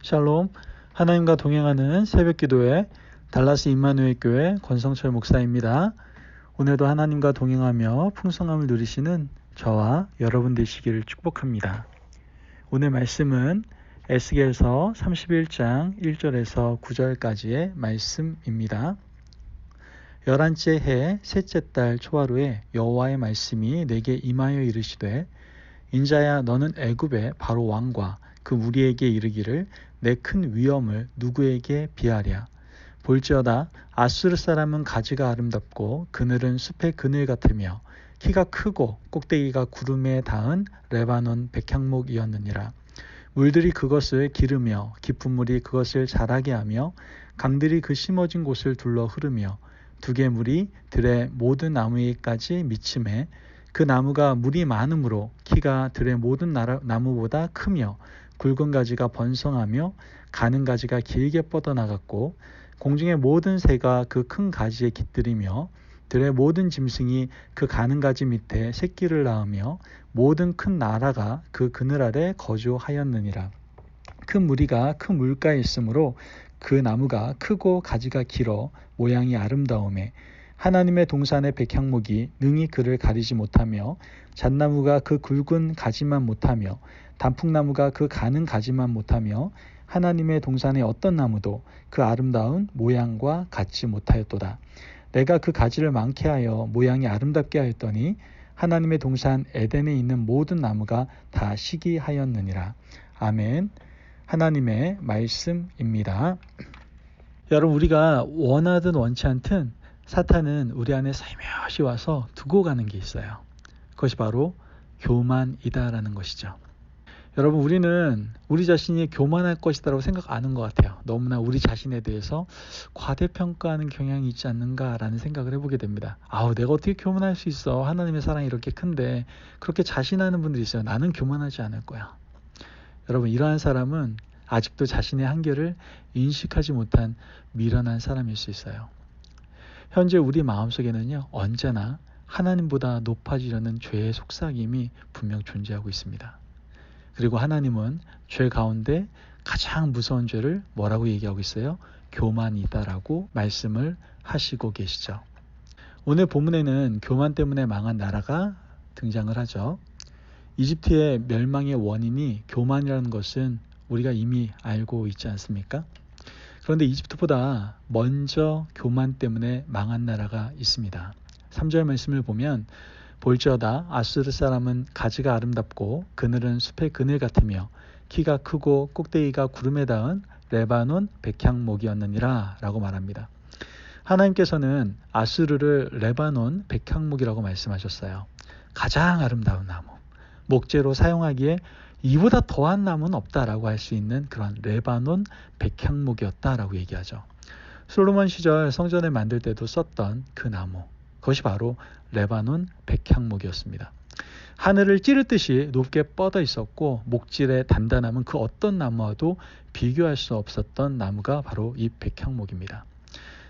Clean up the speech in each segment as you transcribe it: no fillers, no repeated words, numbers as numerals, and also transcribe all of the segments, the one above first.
샬롬, 하나님과 동행하는 새벽기도회 달라스 임마누엘 교회 권성철 목사입니다. 오늘도 하나님과 동행하며 풍성함을 누리시는 저와 여러분 되시기를 축복합니다. 오늘 말씀은 에스겔서 31장 1절에서 9절까지의 말씀입니다. 11째 해 셋째 달 초하루에 여호와의 말씀이 내게 임하여 이르시되 인자야 너는 애굽의 바로 왕과 그 무리에게 이르기를 내 큰 위엄을 누구에게 비하랴. 볼지어다 아수르 사람은 가지가 아름답고 그늘은 숲의 그늘 같으며 키가 크고 꼭대기가 구름에 닿은 레바논 백향목이었느니라. 물들이 그것을 기르며 깊은 물이 그것을 자라게 하며 강들이 그 심어진 곳을 둘러 흐르며 두개 물이 들의 모든 나무에까지 미침해 그 나무가 물이 많으므로 키가 들의 모든 나무보다 크며 굵은 가지가 번성하며 가는 가지가 길게 뻗어나갔고 공중의 모든 새가 그 큰 가지에 깃들이며 들의 모든 짐승이 그 가는 가지 밑에 새끼를 낳으며 모든 큰 나라가 그 그늘 아래 거주하였느니라. 큰 무리가 큰 물가에 있으므로 그 나무가 크고 가지가 길어 모양이 아름다우매 하나님의 동산의 백향목이 능히 그를 가리지 못하며 잣나무가 그 굵은 가지만 못하며 단풍나무가 그 가는 가지만 못하며 하나님의 동산의 어떤 나무도 그 아름다운 모양과 같지 못하였도다. 내가 그 가지를 많게 하여 모양이 아름답게 하였더니 하나님의 동산 에덴에 있는 모든 나무가 다 시기하였느니라. 아멘. 하나님의 말씀입니다. 여러분, 우리가 원하든 원치 않든 사탄은 우리 안에 살며시 와서 두고 가는 게 있어요. 그것이 바로 교만이다라는 것이죠. 여러분, 우리는 우리 자신이 교만할 것이다라고 생각 안 하는 것 같아요. 너무나 우리 자신에 대해서 과대평가하는 경향이 있지 않는가라는 생각을 해보게 됩니다. 내가 어떻게 교만할 수 있어? 하나님의 사랑이 이렇게 큰데. 그렇게 자신하는 분들이 있어요. 나는 교만하지 않을 거야. 여러분, 이러한 사람은 아직도 자신의 한계를 인식하지 못한 미련한 사람일 수 있어요. 현재 우리 마음속에는요, 언제나 하나님보다 높아지려는 죄의 속삭임이 분명 존재하고 있습니다. 그리고 하나님은 죄 가운데 가장 무서운 죄를 뭐라고 얘기하고 있어요? 교만이다라고 말씀을 하시고 계시죠. 오늘 본문에는 교만 때문에 망한 나라가 등장을 하죠. 이집트의 멸망의 원인이 교만이라는 것은 우리가 이미 알고 있지 않습니까? 그런데 이집트보다 먼저 교만 때문에 망한 나라가 있습니다. 3절 말씀을 보면 볼지어다 아수르 사람은 가지가 아름답고 그늘은 숲의 그늘 같으며 키가 크고 꼭대기가 구름에 닿은 레바논 백향목이었느니라 라고 말합니다. 하나님께서는 아수르를 레바논 백향목이라고 말씀하셨어요. 가장 아름다운 나무, 목재로 사용하기에 이보다 더한 나무는 없다라고 할 수 있는 그런 레바논 백향목이었다라고 얘기하죠. 솔로몬 시절 성전을 만들 때도 썼던 그 나무, 그것이 바로 레바논 백향목이었습니다. 하늘을 찌르듯이 높게 뻗어 있었고 목질의 단단함은 그 어떤 나무와도 비교할 수 없었던 나무가 바로 이 백향목입니다.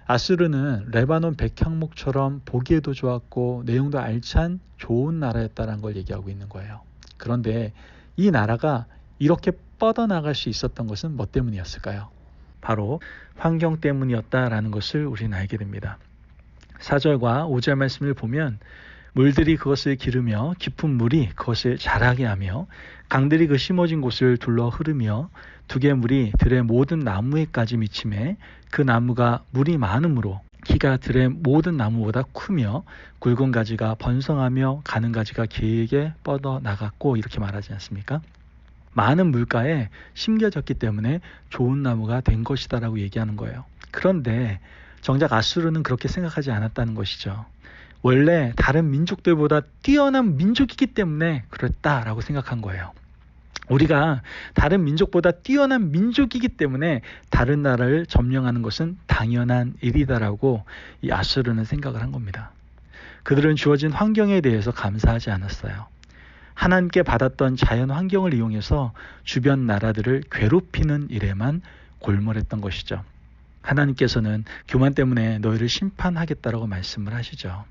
아수르는 레바논 백향목처럼 보기에도 좋았고 내용도 알찬 좋은 나라였다는 걸 얘기하고 있는 거예요. 그런데 이 나라가 이렇게 뻗어나갈 수 있었던 것은 뭐 때문이었을까요? 바로 환경 때문이었다라는 것을 우리는 알게 됩니다. 4절과 5절 말씀을 보면 물들이 그것을 기르며 깊은 물이 그것을 자라게 하며 강들이 그 심어진 곳을 둘러 흐르며 두개 물이 들의 모든 나무에까지 미침해 그 나무가 물이 많으므로 키가 들의 모든 나무보다 크며 굵은 가지가 번성하며 가는 가지가 길게 뻗어나갔고 이렇게 말하지 않습니까? 많은 물가에 심겨졌기 때문에 좋은 나무가 된 것이다 라고 얘기하는 거예요. 그런데 정작 아수르는 그렇게 생각하지 않았다는 것이죠. 원래 다른 민족들보다 뛰어난 민족이기 때문에 그랬다라고 생각한 거예요. 우리가 다른 민족보다 뛰어난 민족이기 때문에 다른 나라를 점령하는 것은 당연한 일이다라고 이 아수르는 생각을 한 겁니다. 그들은 주어진 환경에 대해서 감사하지 않았어요. 하나님께 받았던 자연 환경을 이용해서 주변 나라들을 괴롭히는 일에만 골몰했던 것이죠. 하나님께서는 교만 때문에 너희를 심판하겠다라고 말씀을 하시죠.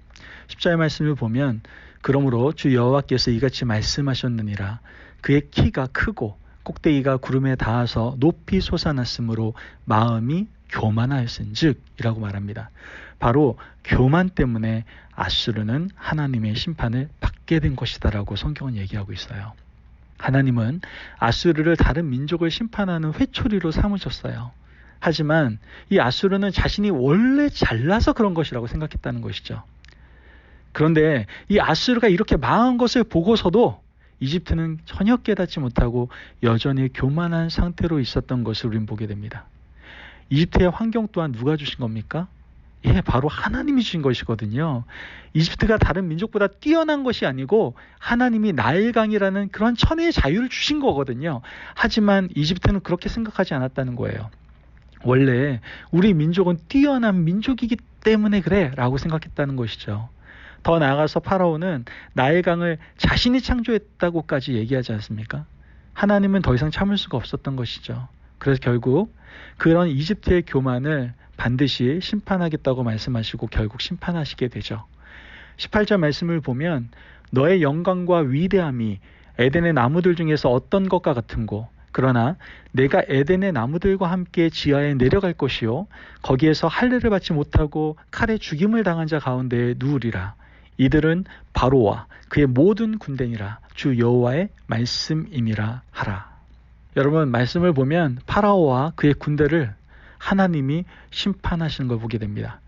10절 말씀을 보면 그러므로 주 여호와께서 이같이 말씀하셨느니라. 그의 키가 크고 꼭대기가 구름에 닿아서 높이 솟아났으므로 마음이 교만하였은즉 이라고 말합니다. 바로 교만 때문에 아수르는 하나님의 심판을 받게 된 것이다라고 성경은 얘기하고 있어요. 하나님은 아수르를 다른 민족을 심판하는 회초리로 삼으셨어요. 하지만 이 아수르는 자신이 원래 잘나서 그런 것이라고 생각했다는 것이죠. 그런데 이 아수르가 이렇게 망한 것을 보고서도 이집트는 전혀 깨닫지 못하고 여전히 교만한 상태로 있었던 것을 우린 보게 됩니다. 이집트의 환경 또한 누가 주신 겁니까? 예, 바로 하나님이 주신 것이거든요. 이집트가 다른 민족보다 뛰어난 것이 아니고 하나님이 나일강이라는 그런 천혜의 자유를 주신 거거든요. 하지만 이집트는 그렇게 생각하지 않았다는 거예요. 원래 우리 민족은 뛰어난 민족이기 때문에 그래 라고 생각했다는 것이죠. 더 나아가서 파라오는 나일강을 자신이 창조했다고까지 얘기하지 않습니까? 하나님은 더 이상 참을 수가 없었던 것이죠. 그래서 결국 그런 이집트의 교만을 반드시 심판하겠다고 말씀하시고 결국 심판하시게 되죠. 18절 말씀을 보면 너의 영광과 위대함이 에덴의 나무들 중에서 어떤 것과 같은고 그러나 내가 에덴의 나무들과 함께 지하에 내려갈 것이요 거기에서 할례를 받지 못하고 칼에 죽임을 당한 자 가운데에 누우리라. 이들은 바로와 그의 모든 군대니라 주 여호와의 말씀이니라 하라. 여러분 말씀을 보면 파라오와 그의 군대를 하나님이 심판하시는 걸 보게 됩니다.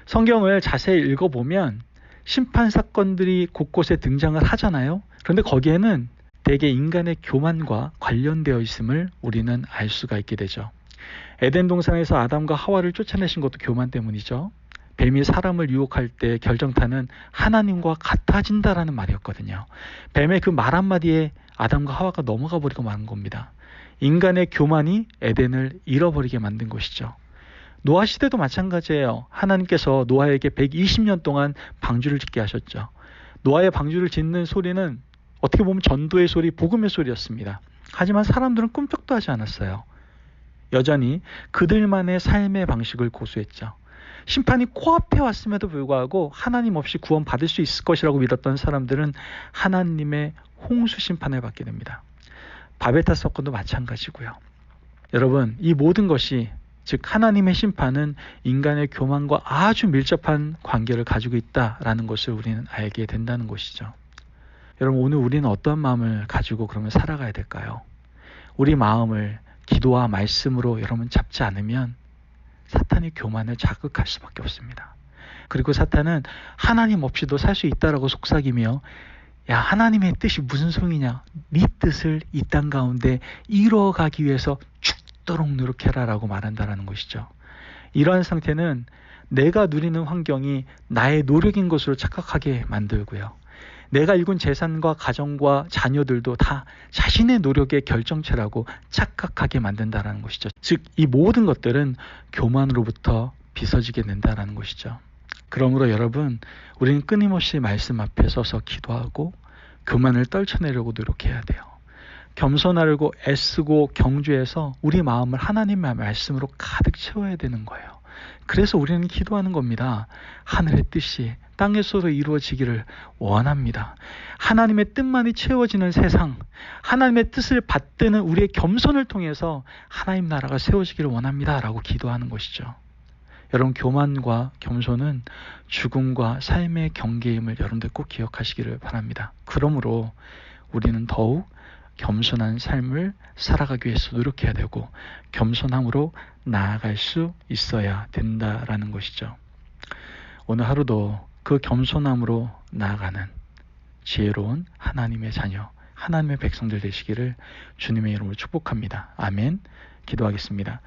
성경을 자세히 읽어보면 심판 사건들이 곳곳에 등장을 하잖아요. 그런데 거기에는 대개 인간의 교만과 관련되어 있음을 우리는 알 수가 있게 되죠. 에덴 동산에서 아담과 하와를 쫓아내신 것도 교만 때문이죠. 뱀이 사람을 유혹할 때 결정타는 하나님과 같아진다라는 말이었거든요. 뱀의 그 말 한마디에 아담과 하와가 넘어가 버리고 마는 겁니다. 인간의 교만이 에덴을 잃어버리게 만든 것이죠. 노아 시대도 마찬가지예요. 하나님께서 노아에게 120년 동안 방주를 짓게 하셨죠. 노아의 방주를 짓는 소리는 어떻게 보면 전도의 소리, 복음의 소리였습니다. 하지만 사람들은 꿈쩍도 하지 않았어요. 여전히 그들만의 삶의 방식을 고수했죠. 심판이 코앞에 왔음에도 불구하고 하나님 없이 구원 받을 수 있을 것이라고 믿었던 사람들은 하나님의 홍수 심판을 받게 됩니다. 바벨탑 사건도 마찬가지고요. 여러분, 이 모든 것이 즉 하나님의 심판은 인간의 교만과 아주 밀접한 관계를 가지고 있다라는 것을 우리는 알게 된다는 것이죠. 여러분, 오늘 우리는 어떤 마음을 가지고 그러면 살아가야 될까요? 우리 마음을 기도와 말씀으로 여러분 잡지 않으면 사탄이 교만을 자극할 수밖에 없습니다. 그리고 사탄은 하나님 없이도 살 수 있다라고 속삭이며 야, 하나님의 뜻이 무슨 소리냐? 네 뜻을 이 땅 가운데 이루어가기 위해서 죽도록 노력해라라고 말한다라는 것이죠. 이러한 상태는 내가 누리는 환경이 나의 노력인 것으로 착각하게 만들고요. 내가 일군 재산과 가정과 자녀들도 다 자신의 노력의 결정체라고 착각하게 만든다라는 것이죠. 즉, 이 모든 것들은 교만으로부터 빚어지게 된다라는 것이죠. 그러므로 여러분, 우리는 끊임없이 말씀 앞에 서서 기도하고 교만을 떨쳐내려고 노력해야 돼요. 겸손하려고 애쓰고 경주해서 우리 마음을 하나님의 말씀으로 가득 채워야 되는 거예요. 그래서 우리는 기도하는 겁니다. 하늘의 뜻이 땅에서도 이루어지기를 원합니다. 하나님의 뜻만이 채워지는 세상, 하나님의 뜻을 받드는 우리의 겸손을 통해서 하나님 나라가 세워지기를 원합니다. 라고 기도하는 것이죠. 여러분, 교만과 겸손은 죽음과 삶의 경계임을 여러분들 꼭 기억하시기를 바랍니다. 그러므로 우리는 더욱 겸손한 삶을 살아가기 위해서 노력해야 되고 겸손함으로 나아갈 수 있어야 된다라는 것이죠. 오늘 하루도 그 겸손함으로 나아가는 지혜로운 하나님의 자녀, 하나님의 백성들 되시기를 주님의 이름으로 축복합니다. 아멘. 기도하겠습니다.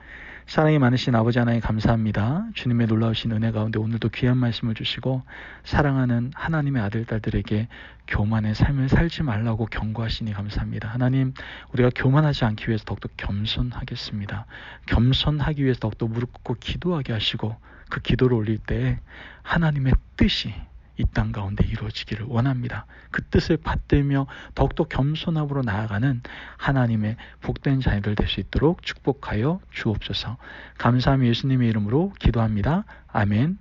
사랑이 많으신 아버지 하나님 감사합니다. 주님의 놀라우신 은혜 가운데 오늘도 귀한 말씀을 주시고 사랑하는 하나님의 아들, 딸들에게 교만의 삶을 살지 말라고 경고하시니 감사합니다. 하나님, 우리가 교만하지 않기 위해서 더욱더 겸손하겠습니다. 겸손하기 위해서 더욱더 무릎 꿇고 기도하게 하시고 그 기도를 올릴 때 하나님의 뜻이 이 땅 가운데 이루어지기를 원합니다. 그 뜻을 받들며 더욱더 겸손함으로 나아가는 하나님의 복된 자녀들 될 수 있도록 축복하여 주옵소서. 감사하며 예수님의 이름으로 기도합니다. 아멘.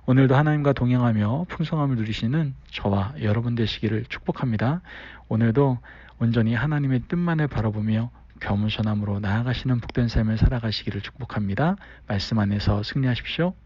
오늘도 하나님과 동행하며 풍성함을 누리시는 저와 여러분 되시기를 축복합니다. 오늘도 온전히 하나님의 뜻만을 바라보며 겸손함으로 나아가시는 복된 삶을 살아가시기를 축복합니다. 말씀 안에서 승리하십시오.